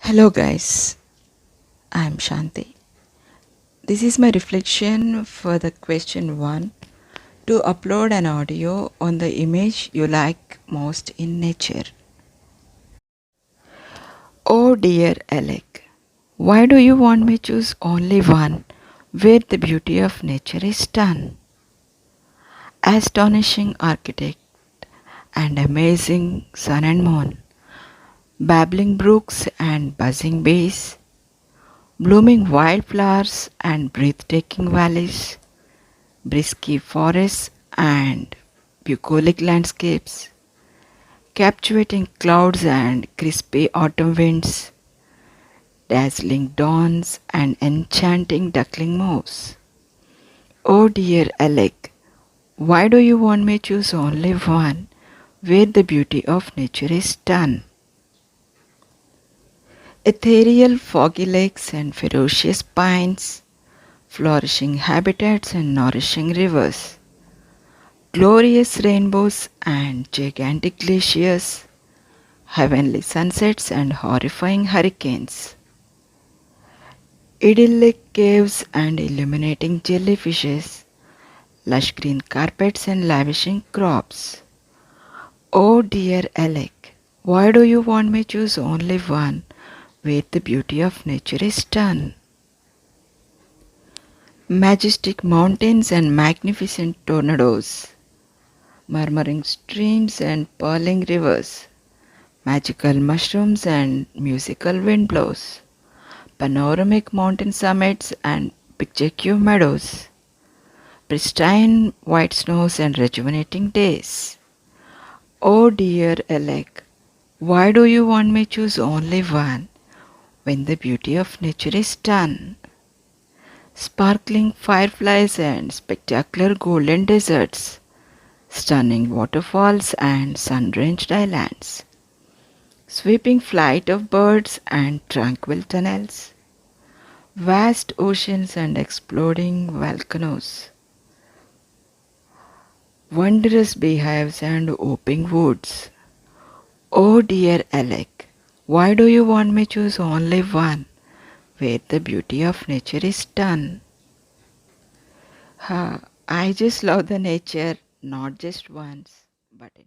Hello guys, I'm Shanti. This is my reflection for the question 1 to upload an audio on the image you like most in nature. Oh dear Elec, why do you want me to choose only one where the beauty of nature is done? Astonishing architect and amazing sun and moon, babbling brooks and buzzing bees, blooming wildflowers and breathtaking valleys, brisky forests and bucolic landscapes, captivating clouds and crispy autumn winds, dazzling dawns and enchanting duckling moves. Oh dear Alec, why do you want me to choose only one where the beauty of nature is done? Ethereal foggy lakes and ferocious pines, flourishing habitats and nourishing rivers, glorious rainbows and gigantic glaciers, heavenly sunsets and horrifying hurricanes, idyllic caves and illuminating jellyfishes, lush green carpets and lavishing crops. Oh dear Alec, why do you want me to choose only one where the beauty of nature is done? Majestic mountains and magnificent tornadoes, murmuring streams and purling rivers, magical mushrooms and musical wind blows, panoramic mountain summits and picturesque meadows, pristine white snows and rejuvenating days. Oh dear Elec, why do you want me to choose only one when the beauty of nature is done? Sparkling fireflies and spectacular golden deserts, stunning waterfalls and sun-drenched islands, sweeping flight of birds and tranquil tunnels, vast oceans and exploding volcanoes, wondrous beehives and open woods. Oh dear Alec, why do you want me to choose only one where the beauty of nature is done? I just love the nature not just once but in